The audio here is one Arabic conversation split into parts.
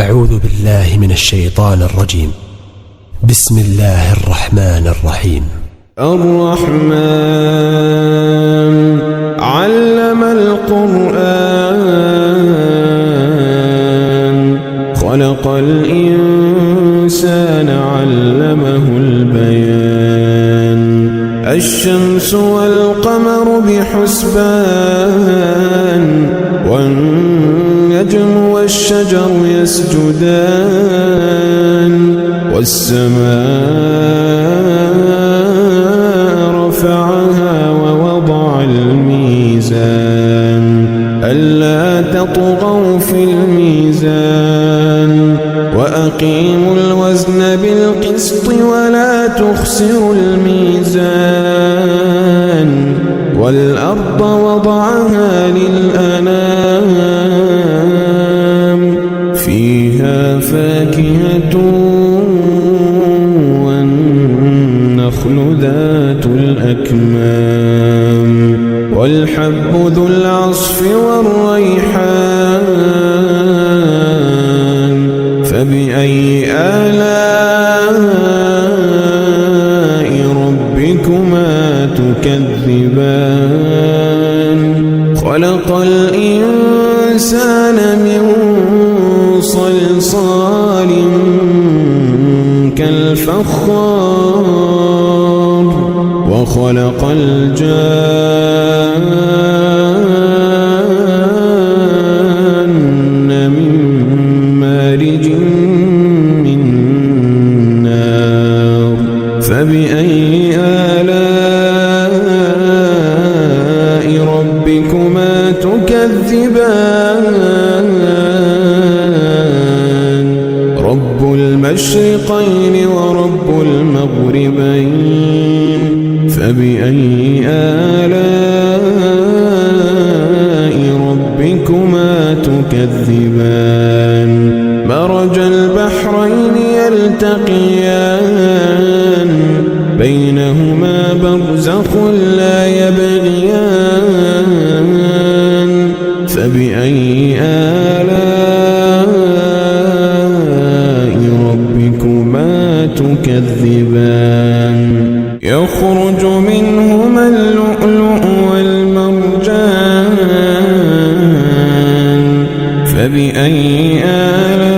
أعوذ بالله من الشيطان الرجيم. بسم الله الرحمن الرحيم. الرحمن علم القرآن خلق الإنسان علمه البيان الشمس والقمر بحسبان والنجم والشجر يسجدان والسماء رفعها ووضع الميزان ألا تطغوا في الميزان وأقيموا الوزن بالقسط ولا تخسروا الميزان والأرض وضعها للأنام فيها فاكهة والنخل ذات الأكمام والحب ذو العصف والريحان فبأي آلاء ربكما تكذبان خلق الإنسان من صلصال كالفخار وخلق الجان من مارج من نار فبأي آلاء ربكما تكذبان رب المشرقين ورب المغربين فبأي آلاء ربكما تكذبان مرج البحرين يلتقيان بينهما برزخ لا يبغيان فبأي آلاء ربكما تكذبان يخرج منهما اللؤلؤ والمرجان فبأي آلاء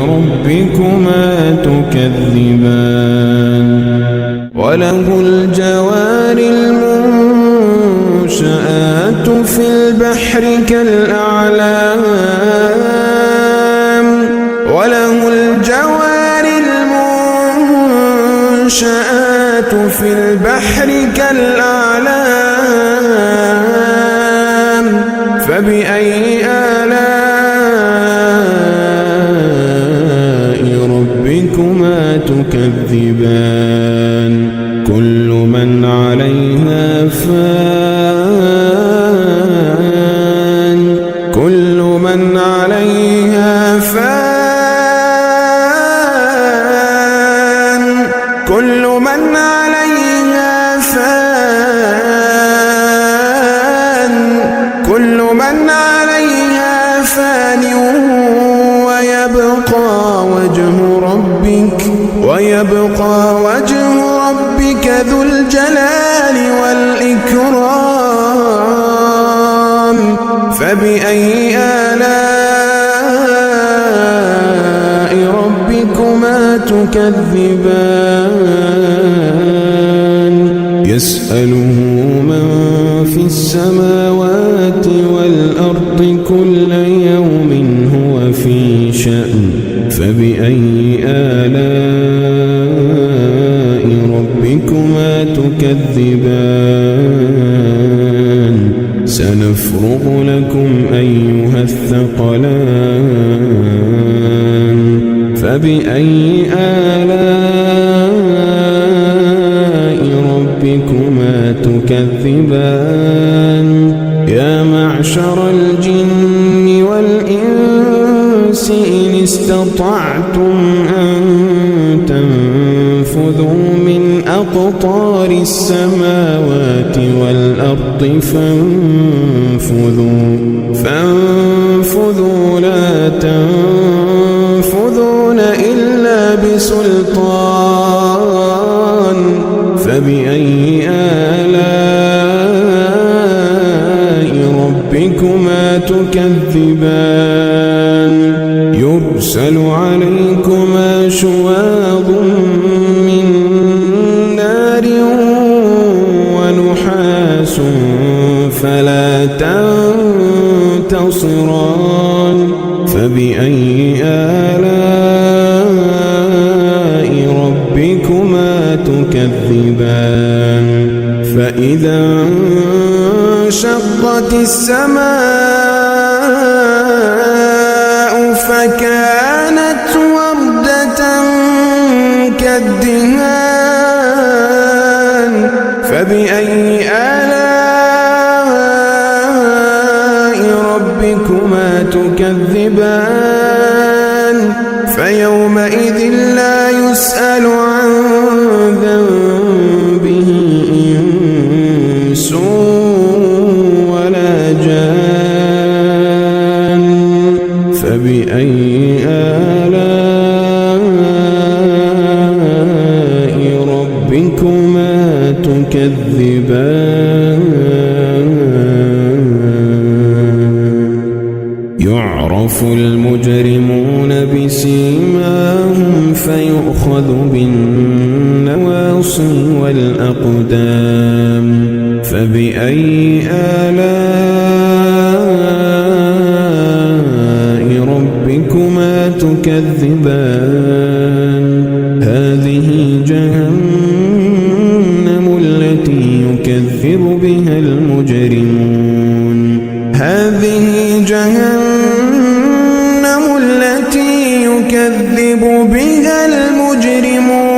ربكما تكذبان وله الجوار المنشآت في البحر كالأعلام وله الجوار المنشآت في البحر كالأعلام فبأي آلاء ربكما تكذبان كل من عليها فان كل من عليها فان كل من عليها فان كل من عليها فان ويبقى وجه ربك ذو الجلال والإكرام فبأي آلاء ربكما تكذبان يسأله من في السماوات والأرض كل يوم هو في شأن فبأي آلاء ربكما تكذبان سنفرغ لكم أيها الثقلان فبأي آلاء ربكما تكذبان يا معشر الجن والإنس إن استطعتم أن تنفذوا من أقطار السماوات والأرض فانفذوا سلطان فبأي آلاء ربكما تكذبان يرسل عليكما شواظ من نار ونحاس فلا تنتصران فبأي آلاء ربكما تكذبان فإذا انشقت السماء فكانت وردة كالدهان فبأي آلاء ربكما تكذبان فيومئذ لا يسأل عن ذنبه إنس ولا جان فبأي آلاء ربكما تكذبان يعرف المجرمون بسيماهم فيؤخذ بالنواصي والأقدام فبأي آلاء ربكما تكذبان هذه جهنم التي يكذب بها المجرمون هذه جهنم التي يكذب بها المجرمون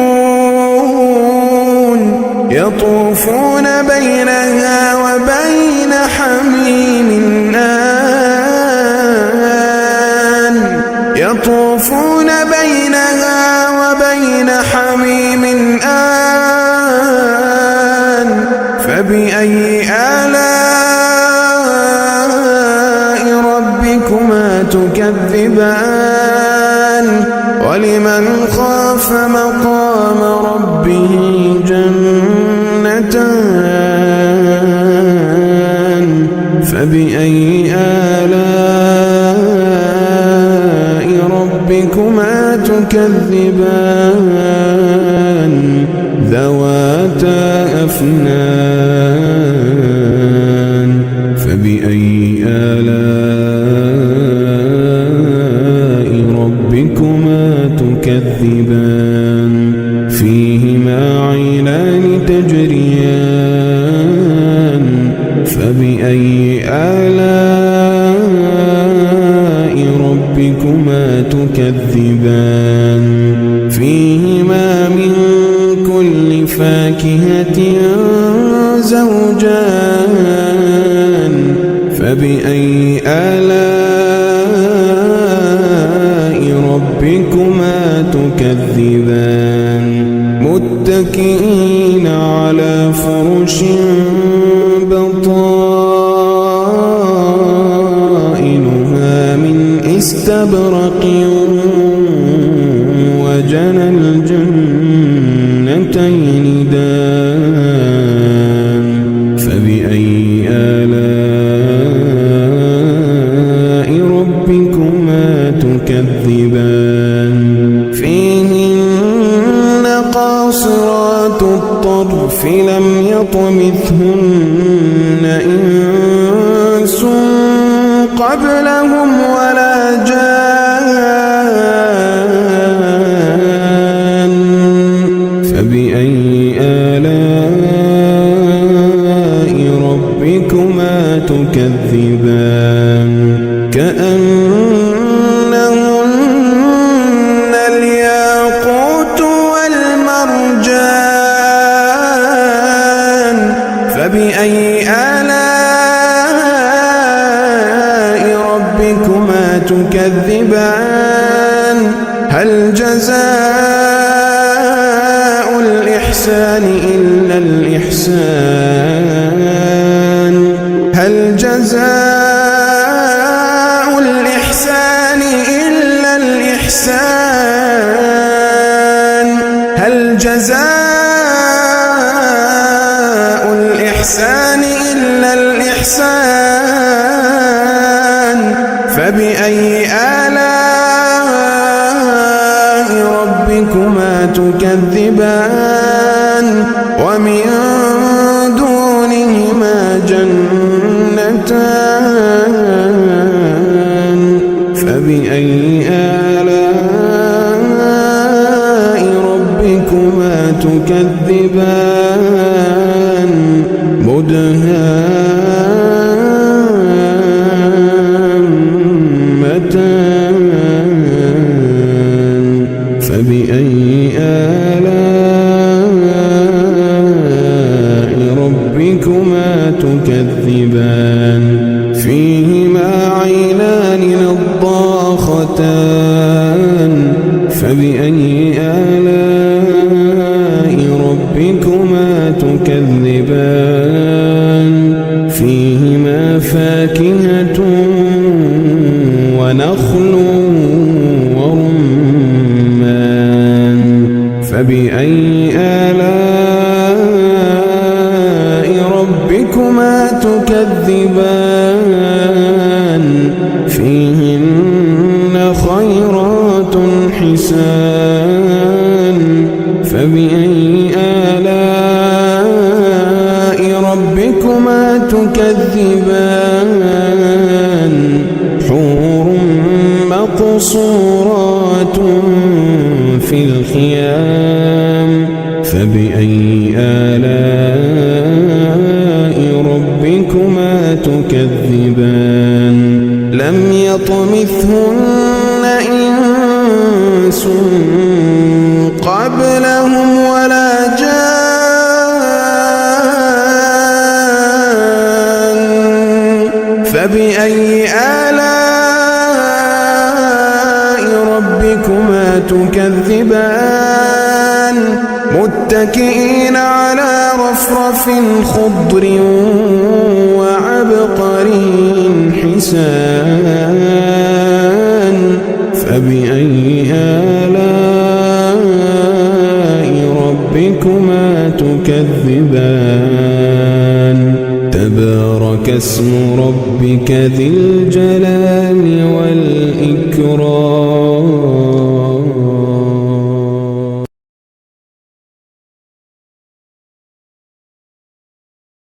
يطوفون بينها وبين حميم آن يطوفون بينها وبين حميم آن فبأي آلاء ربكما تكذبان ولمن خاف مقام ربه جنتان فبأي آلاء ربكما تكذبان ذواتا أفنان فبأي آلاء ربكما تكذبان فيهما عينان تجريان فبأي آلاء ربكما تكذبان فيهما من كل فاكهة زوجان فبأي آلاء ربكما تكذبان متكئين على فرش بطائنها من استبرق وجنى الجنتين دان فبأي آلاء ربكما تكذبان فيهن قاصرات الطرف لم يطمثهن إنس قبلهم ولا جان فبأي آلاء ربكما تكذبان كأنهن الياقوت والمرجان فبأي آلاء ربكما تكذبان هل جزاء الإحسان إلا الإحسان هل جزاء الإحسان إلا الإحسان جزاء الإحسان إلا الإحسان فبأي آلاء ربكما تكذبان ومن دونهما جنتان فبأي آلاء ربكما تكذبان مدهامتان فبأي آلاء ربكما تكذبان فيهما عينان نضاختان فبأي آلاء ربكما تكذبان فيهما فاكهة ونخل ورمان فبأي آلاء ربكما تكذبان فيهن خيرات حسان فبأي آلاء ربكما تكذبان حور مقصورات في الخيام فبأي آلاء ربكما تكذبان لم يطمثهن إنس قبلهم ولا جان فبأي آلاء ربكما تكذبان متكئين على رفرف خضر وعبقري حسان فبأي آلاء ربكما تكذبان تبارك اسم ربك ذي الجلال والإكرام